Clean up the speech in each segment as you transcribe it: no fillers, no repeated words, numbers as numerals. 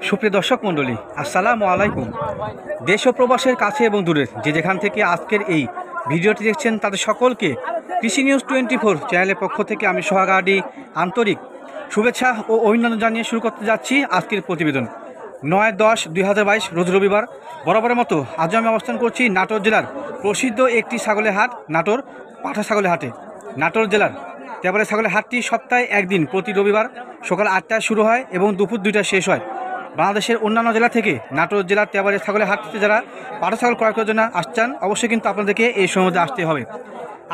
সুপ্রিয় দর্শক মণ্ডলী, আসসালামু আলাইকুম। দেশ ও প্রবাসের কাছে এবং দূরের যে যেখান থেকে আজকের এই ভিডিওটি দেখছেন তাদের সকলকে কৃষি নিউজ 24 চ্যানেলের পক্ষ থেকে আমি সোহাগাডি আন্তরিক শুভেচ্ছা ও অভিনন্দন জানিয়ে শুরু করতে যাচ্ছি আজকের প্রতিবেদন। 9-10-2022 রোজ রবিবার বরাবরের মতো আজও আমি অবস্থান করছি নাটোর জেলার প্রসিদ্ধ একটি ছাগলের হাট, নাটোর পাঠা ছাগলের হাটে। নাটোর জেলার তেবারে ছাগলের হাটটি সপ্তাহে একদিন প্রতি রবিবার সকাল 8টায় শুরু হয় এবং দুপুর 2টায় শেষ হয়। বাংলাদেশের অন্যান্য জেলা থেকে নাটোর জেলার তেবারে ছাগলের হাটটিতে যারা পাঠা ছাগল ক্রয় করার জন্য আসছেন অবশ্যই কিন্তু আপনাদেরকে এই সময় মধ্যে আসতে হবে।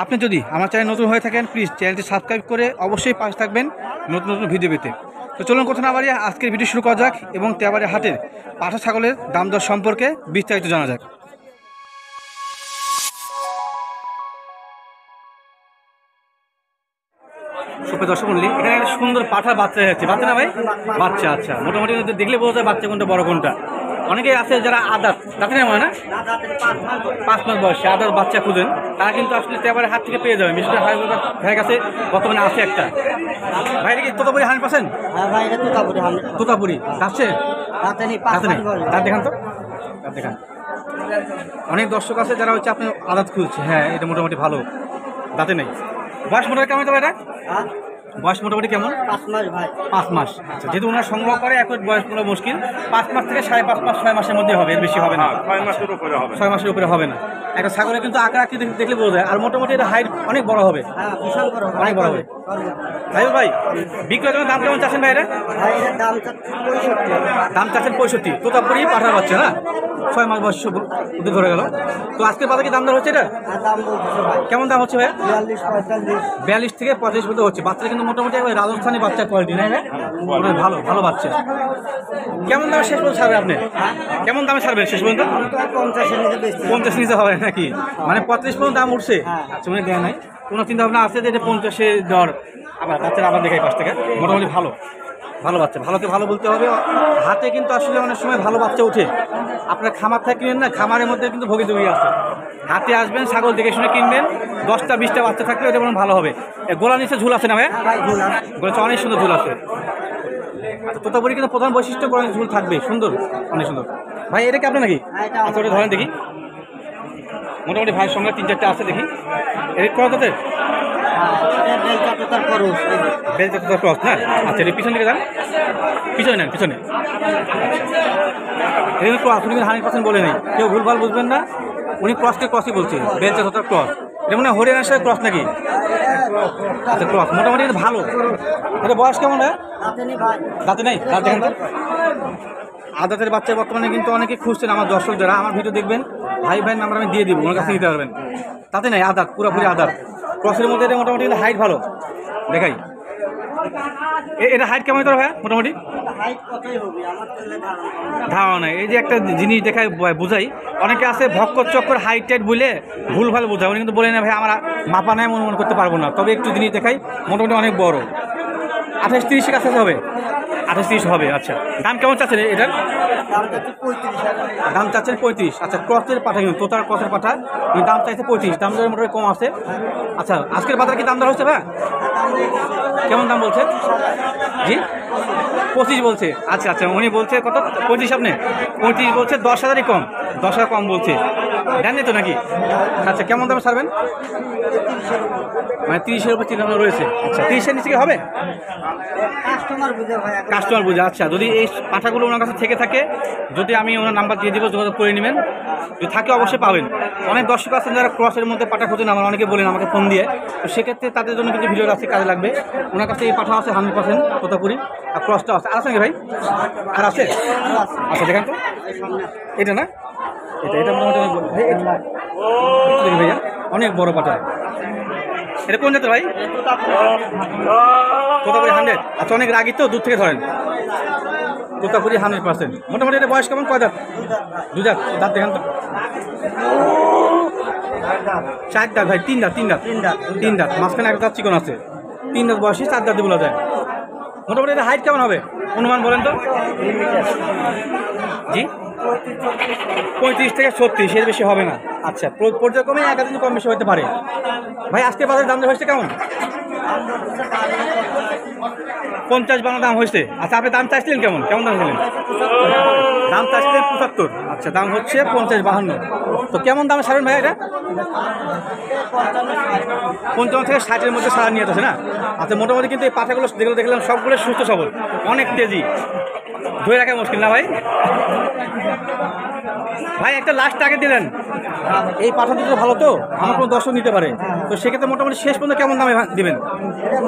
আপনি যদি আমার চ্যানেল নতুন হয়ে থাকেন প্লিজ চ্যানেলটি সাবস্ক্রাইব করে অবশ্যই পাশে থাকবেন নতুন নতুন ভিডিও পেতে। তো চলুন কথা না বাড়িয়ে আজকের ভিডিও শুরু করা যাক এবং তেবারে হাটের পাঠা ছাগলের দাম দর সম্পর্কে বিস্তারিত জানা যাক। সুপ্রিয় দর্শক মণ্ডলী, এখানে একটা সুন্দর পাঠার বাচ্চা যাচ্ছে। বাচ্চা না ভাই? বাচ্চা। আচ্ছা, মোটামুটি দেখলে বোঝা যায় বাচ্চা কোনটা বড় কোনটা। অনেকেই আছে যারা দাঁতে নেই হয় না, 5 মাস বয়সে আদার বাচ্চা খুঁজেন, তারা কিন্তু আসলে তেবারে হাট থেকে পেয়ে যাবে। মিস্টার ভাইয়ের কাছে বর্তমানে আছে একটা। ভাই কি তোতাপুরি 100%? তোতাপুরি যাচ্ছে? দাঁত দেখান তো, দাঁত দেখান। অনেক দর্শক আছে যারা হচ্ছে আপনি আদাত খুঁজছে। হ্যাঁ, এটা মোটামুটি ভালো, দাঁতে নেই। বয়স মোটামুটি কেমন হবে এটা? বয়স মোটামুটি কেমন? 5 মাস ভাই। 5 মাস। আচ্ছা, যেহেতু ওনার সংগ্রহ করে এখন বয়স কোনো মুশকিল, 5 মাস থেকে 5.5 মাস 6 মাসের মধ্যে হবে, এর বেশি হবে না। 6 মাসের উপরে হবে। 6 মাসের উপরে হবে না। একটা ছাগলের কিন্তু আকার আকৃতি দেখলে বোঝা যায়। আর মোটামুটি এটা হাইট অনেক বড় হবে, হ্যাঁ, বিশাল বড় হবে। অনেক বড় হবে। ভাই বিক্রয় করার দাম কেমন চাচ্ছেন ভাই এটা? ভাই এর দাম চাচ্ছি 65। দাম চাচ্ছেন 65। তোতাপুরি পাঠার বাচ্চা না, 6 মাস বয়স ওদের ধরে গেল। তো আজকের বাজারে কি দাম দর হচ্ছে এটা? আর দাম বলতেছে ভাই কেমন দাম হচ্ছে ভাই? 42 45। 42 থেকে 45 পর্যন্ত হচ্ছে। বাচ্চা কিন্তু মোটামুটি রাজস্থানী বাচ্চার কোয়ালিটি না ভাই? ভালো ভালো বাচ্চা। কেমন দামে শেষ পর্যন্ত ছাড়বেন আপনি? কেমন দামে ছাড়বেন শেষ পর্যন্ত? 50 এর নিচে বেশি। 50 নিচে হবে নাকি? মানে 35 পর্যন্ত দাম উঠছে? হ্যাঁ। আচ্ছা, মানে দেয় নাই কোনো চিন্তা ভাবনা আছে যে এটা 50-এ দর? আবার বাচ্চারা আবার দেখাই পাশ থেকে মোটামুটি ভালো ভালো বাচ্চা। ভালোকে ভালো বলতে হবে। হাতে কিন্তু আসলে অনেক সময় ভালো বাচ্চা ওঠে। আপনার খামার থেকে কিনেন না, খামারের মধ্যে কিন্তু ভোগী আছে। হাতে আসবেন, ছাগল দেখে শুনে কিনবেন। 10টা-20টা বাচ্চা থাকলে এটা বরং ভালো হবে। গোলা নিচে ঝুল আছে না ভাই? ভাই ঝুল আছে। গোলা অনেক সুন্দর ঝুল আছে। আচ্ছা, তোতাপুরি কিন্তু প্রধান বৈশিষ্ট্য করে ঝুল থাকবে, সুন্দর, অনেক সুন্দর। ভাই এটা কি আপনার নাকি? আচ্ছা, ওটা ধরেন দেখি। মোটামুটি ভাইয়ের সঙ্গে 3-4টা আছে দেখি। এর ক্রস আছে? এটা বেলটা তো তার খরচ। বেল জাতের ক্রস না? আচ্ছা, এর পিছন দিকে যান, পিছনে নেন, পিছনে। এই ক্রস উনি কিন্তু 100% বলে নেই, কেউ ভুলভাল বুঝবেন না। উনি ক্রসই বলছে, বেল জাতের ক্রস। এটা মনে হয় হরিয়ানার সাথে ক্রস নাকি? আচ্ছা, ক্রস মোটামুটি ভালো। এটা বয়স কেমন হয়? দাঁতে নেই ভাই। দাঁতে নেই? দাঁত দেখেন তো। আদাতের বাচ্চা বর্তমানে কিন্তু অনেকে খুঁজছেন আমার দর্শক যারা আমার ভিডিও দেখবেন, ভাইয়ের নাম্বার আমি দিয়ে দিব, ওনার কাছে নিতে পারবেন। তাতে নাই আদাত, পুরোপুরি আদাত। ক্রসের মধ্যে এটা মোটামুটি হাইট ভালো দেখাই। এটা হাইট কেমন হতে ভাইয়া মোটামুটি? হাইট কতই হবে আমার তেলে ধারণা নাই। এই যে একটা জিনিস দেখায় বুঝাই, অনেকে আছে ভক্কর চক্কর হাইট টাইট বলে ভুলভাল বোঝায়। উনি কিন্তু বলে না ভাই আমার মাপা নাই, মনে করতে পারবো না। তবে একটু জিনিস দেখাই, মোটামুটি অনেক বড়। 28-30 কাছে হবে? 28-30 হবে। আচ্ছা, দাম কেমন চাচ্ছেন এটার? দাম চাচ্ছেন 35। আচ্ছা, ক্রসের পাঠা কিন্তু তোতার ক্রসের পাঠা, দাম চাইছে 35। দাম দর মোটামুটি কম আছে। আচ্ছা, আজকের বাজারে কি দাম দর হচ্ছে ভাই? কেমন দাম বলছে? জি 25 বলছে। আচ্ছা আচ্ছা, উনি বলছে কত? 25 আপনি? 35 বলছে, 10,000ই কম, 10,000 কম বলছে। জানেন তো নাকি? আচ্ছা, কেমন দামে ছাড়বেন? মানে 30-এর উপর চিন্তা ভাবনা রয়েছে। আচ্ছা, 30-এর নিচে কি হবে? কাস্টমার বুঝে। আচ্ছা, যদি এই পাঠাগুলো ওনার কাছে থেকে থাকে, যদি আমি ওনার নাম্বার দিয়ে দিব, যোগাযোগ করে নেবেন। যদি থাকে অবশ্যই পাবেন। অনেক দর্শক আছেন যারা ক্রসের মধ্যে পাঠা খোঁজেন, আমার অনেকে বলেন আমাকে ফোন দিয়ে। তো সেক্ষেত্রে তাদের জন্য কিন্তু ভিডিওটা আছে, কাজে লাগবে। ওনার কাছে এই পাঠা আছে 100% তোতাপুরি, আর ক্রসটা আছে। আর আছে নাকি ভাই? আর আছে? আচ্ছা, দেখেন তো। এটা না, এটা মোটামুটি অনেক বড় ভাই। দেখি ভাইয়া, অনেক বড় পাঠা। এটা কোন জাতের ভাই? তোতাপুরি 100। আচ্ছা, অনেক রাগি তো, দূর থেকে ধরেন। তোতাপুরি 100%। মোটামুটি এটা বয়স কেমন? কয় দাঁত? 2 দাঁত। দাঁত দেখেন তো। 4 দাঁত ভাই? 3 দাঁত। 3 দাঁত। মাঝখানে একটা দাঁত চিকন আছে। 3 দাঁত বয়সী, 4 দাঁত বলা যায়। মোটামুটি এটা হাইট কেমন হবে অনুমান বলেন তো? জি 35 থেকে 36, এর বেশি হবে না। আচ্ছা, পর্যায়ক্রমে 1-2 দিন কম বেশি হতে পারে। ভাই আজকে বাজারের দাম হয়েছে কেমন? 50-52 দাম হয়েছে। আচ্ছা, আপনি দাম চাইছিলেন কেমন কেমন দাম ছিলেন? দাম চাইছিলেন 75। আচ্ছা, দাম হচ্ছে 50-52। তো কেমন দামে ছাড়বেন ভাই এটা? 55 থেকে 60-এর মধ্যে সারা নিয়ে আসে না? আচ্ছা, মোটামুটি কিন্তু এই পাঠাগুলো যেগুলো দেখলাম সবগুলো সুস্থ সবল, অনেক তেজি, ধরে রাখা মুশকিল না ভাই? ভাই একটা লাস্ট টার্গেট দিলেন, এই পাঠা দুটো ভালো তো আমার কোনো দর্শক নিতে পারে, তো সেক্ষেত্রে মোটামুটি শেষ পর্যন্ত কেমন দামে দিবেন?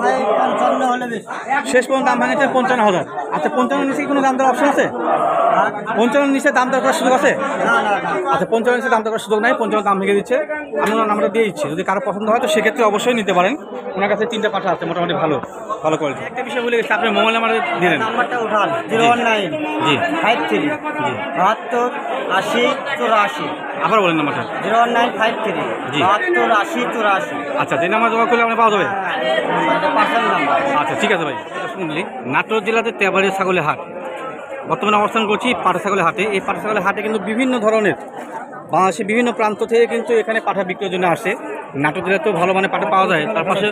ভাই 55 হলে বেশি। শেষ পর্যন্ত দাম ভাঙেছে 55,000। আচ্ছা, 55 নিচে কি কোনো দাম দেওয়ার অপশন আছে? 55 নিচে দাম দেওয়ার করার সুযোগ আছে? না না না। আচ্ছা, 55 নিচে দাম দেওয়ার সুযোগ নাই, 55 দাম ভেঙে দিচ্ছে। আমি ওনার নাম্বারটা দিয়ে দিচ্ছি, যদি কারো পছন্দ হয় তো সেক্ষেত্রে অবশ্যই নিতে পারেন। ওনার কাছে 3টা পাঠা আছে, মোটামুটি ভালো ভালো কোয়ালিটি। একটা বিষয় বলে গেছি, আপনি মোবাইল নাম্বার দিলেন। নাম্বারটা উঠান 019 জি 53 জি 72 80 84। আবার বলেন নাম্বারটা। 01953 জি। 72 80 84। আচ্ছা, যে নাম্বার জমা করলে আপনি পাওয়া যাবে। Percent number. আচ্ছা, ঠিক আছে ভাই। শুনলি, নাটোর জেলাতে তেবাড়ি ছাগলের হাট বর্তমানে অবস্থান করছি পাঠা ছাগলের হাটে। এই পাঠা ছাগলের হাটে কিন্তু বিভিন্ন ধরনের বাংলাদেশের বিভিন্ন প্রান্ত থেকে কিন্তু এখানে পাঠা বিক্রির জন্য আসে। নাটোর জেলাতেও ভালো মানে পাঠা পাওয়া যায়, তার পাশে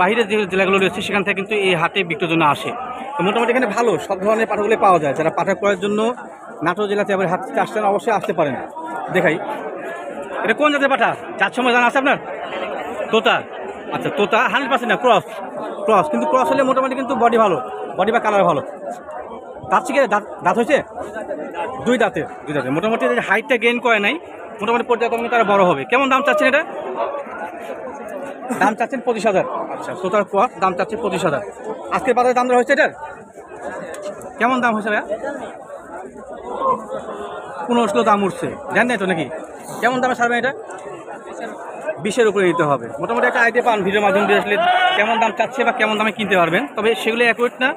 বাহিরের যে জেলাগুলো রয়েছে সেখান থেকে কিন্তু এই হাটে বিক্রির জন্য আসে। তো মোটামুটি এখানে ভালো সব ধরনের পাঠাগুলো পাওয়া যায়। যারা পাঠা ক্রয়ের জন্য নাটোর জেলাতে আবার হাট থেকে আসছেন অবশ্যই আসতে পারেন। দেখাই, এটা কোন জাতের পাঠা? 4 সময় জানা আছে আপনার? তোতা। আচ্ছা, তোতা 100% না, ক্রস ক্রস, কিন্তু ক্রস হলে মোটামুটি কিন্তু বডি ভালো, বডি বা কালার ভালো। দাঁত শিখে দাঁত হয়েছে? 2 দাঁতে মোটামুটি হাইটটা গেইন করে নাই, মোটামুটি পর্যায়ক্রমে তারা বড় হবে। কেমন দাম চাচ্ছেন এটা? দাম চাচ্ছেন 25,000। আচ্ছা, তোতার ক্রস, দাম চাচ্ছেন 25,000। আজকের বাজারে দাম দেওয়া হয়েছে এটার? কেমন দাম হয়েছে ভাইয়া? 15 কিলো দাম উঠছে, জান নাই তো নাকি? কেমন দামে ছাড়বেন এটা? 20-এর উপরে নিতে হবে। মোটামুটি একটা আইডিয়া পান ভিডিওর মাধ্যমে দিয়ে আসলে কেমন দাম চাচ্ছে বা কেমন দামে কিনতে পারবেন। তবে সেগুলো অ্যাকুরেট না,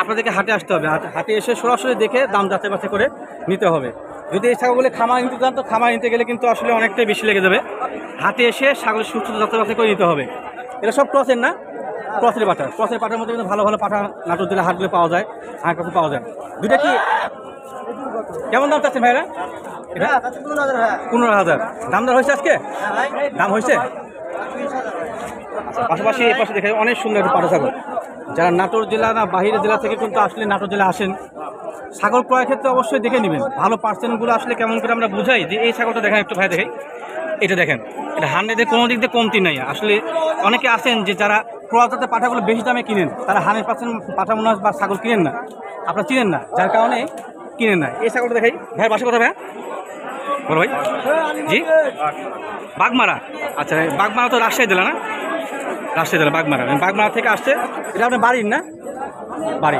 আপনাদেরকে হাটে আসতে হবে। হাটে এসে সরাসরি দেখে দাম যাচাই বাছাই করে নিতে হবে। যদি এই ছাগলগুলো খামার নিতে চান তো খামার নিতে গেলে কিন্তু আসলে অনেকটাই বেশি লেগে যাবে। হাটে এসে ছাগলের সুস্থ যাচাই বাছাই করে নিতে হবে। এটা সব ক্রসের না? ক্রসের পাঠা, ক্রসের পাঠার মধ্যে কিন্তু ভালো ভালো পাঠা নাটোর জেলা হাটগুলো পাওয়া যায়, হাট কাছে পাওয়া যায়। দুইটা কি কেমন দাম চাচ্ছেন ভাইরা? এটা 15,000 দাম দর হয়েছে আজকে? দাম হয়েছে? পাশাপাশি এই পাশে দেখে অনেক সুন্দর একটা পাঠা ছাগল। যারা নাটোর জেলা না বাহিরের জেলা থেকে কিন্তু আসলে নাটোর জেলা আসেন, ছাগল ক্রয়ের ক্ষেত্রে অবশ্যই দেখে নেবেন ভালো পার্সেন্টগুলো আসলে কেমন করে আমরা বুঝাই যে এই ছাগলটা দেখেন একটু ভাই দেখাই। এটা দেখেন, এটা 100-এ কোনো দিক দিয়ে কমতি নাই। আসলে অনেকে আছেন যে যারা ক্রয় জাতের পাঠাগুলো বেশি দামে কিনেন, তারা 100% পাঠা মনে হয় বা ছাগল কিনেন না, আপনারা চিনেন না, যার কারণে কিনেন না। এই ছাগলটা দেখাই ভাই, বাসা কথা ভাই বলো ভাই। জি, বাগমারা। আচ্ছা, বাগমারা তো রাজশাহী জেলা না? রাজশাহী জেলা বাগমারা থেকে আসছে। এটা আপনার বাড়ির না? বাড়ি।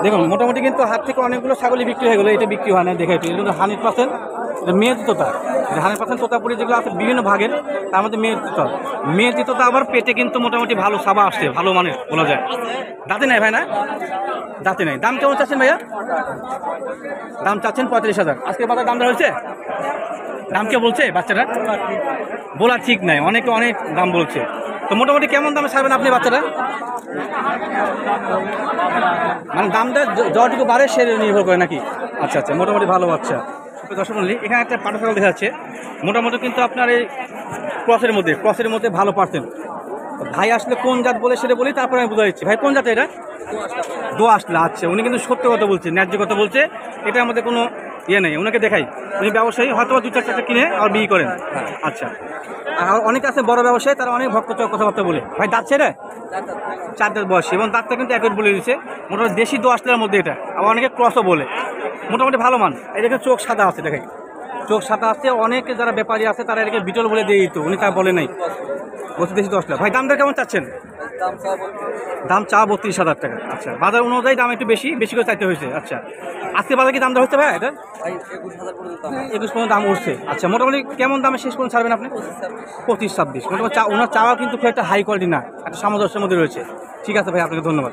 দেখুন মোটামুটি কিন্তু হাত থেকে অনেকগুলো ছাগলই বিক্রি হয়ে গেলো, এটা বিক্রি হয় না। দেখে এটা 100% মেয়ের তোতা, 100% তোতাপুরি যেগুলো আছে বিভিন্ন ভাগের, তার মধ্যে মেয়ের তোতা আবার পেটে কিন্তু মোটামুটি ভালো সাবা আসছে, ভালো মানে বলা যায়। দাঁতে নাই ভাই না? দাঁতে নাই। দাম কেমন চাচ্ছেন ভাইয়া? দাম চাচ্ছেন 35,000। আজকে বাজার দাম দেওয়া হয়েছে? দাম কে বলছে বাচ্চাটা? বলা ঠিক নাই, অনেকে অনেক দাম বলছে। তো মোটামুটি কেমন দামে ছাড়বেন আপনি বাচ্চাটা? মানে দামটা যতটুকু বাড়ে সে নির্ভর করে নাকি? আচ্ছা আচ্ছা, মোটামুটি ভালো বাচ্চা। দর্শক মন্ডলী, এখানে একটা পাঠা ছাগল দেখা যাচ্ছে, মোটামুটি কিন্তু আপনার এই ক্রসের মধ্যে ভালো পার্সেন্ট। ভাই আসলে কোন জাত বলে সেটা বলি, তারপরে আমি বুঝা দিচ্ছি। ভাই কোন জাত এটা? দোআঁশলা। আচ্ছা, উনি কিন্তু সত্য কথা বলছে, ন্যায্য কথা বলছে, এটার মধ্যে কোনো ইয়ে নেই। ওনাকে দেখাই, উনি ব্যবসায়ী, হয়তো 2-4টা কিনে আর বিক্রি করেন। আচ্ছা, আর অনেক আছে বড় ব্যবসায়ী, তারা অনেক ভক্ত কথাবার্তা বলে। ভাই দাঁত ছেড়ে 4 দাঁত বয়সী, এবং দাঁতটা কিন্তু একই বলে দিচ্ছে। মোটামুটি দেশি দোআঁশলার মধ্যে এটা, আবার অনেকে ক্রসও বলে। মোটামুটি ভালো মান। এই দেখে চোখ সাদা আছে, দেখাই চোখ সাদা আছে। অনেকে যারা ব্যাপারী আছে তারা এটাকে বিটল বলে দিয়ে দিত, উনি তা বলে নাই, বলছে দেশি দোআঁশলা। ভাই দামটা কেমন চাচ্ছেন? দাম চা 32,000 টাকা। আচ্ছা, বাজার অনুযায়ী দাম একটু বেশি করে চাইতে হয়েছে। আচ্ছা, আজকে বাজারে কি দাম দেওয়া হচ্ছে ভাই? এটা 21 পর্যন্ত দাম উঠছে। আচ্ছা, মোটামুটি কেমন দামে শেষ পর্যন্ত ছাড়বেন আপনি? 25-26। মোটামুটি ওনার চাওয়া কিন্তু খুব একটা হাই কোয়ালিটি না, একটা সামঞ্জস্যের মধ্যে রয়েছে। ঠিক আছে ভাই, আপনাকে ধন্যবাদ।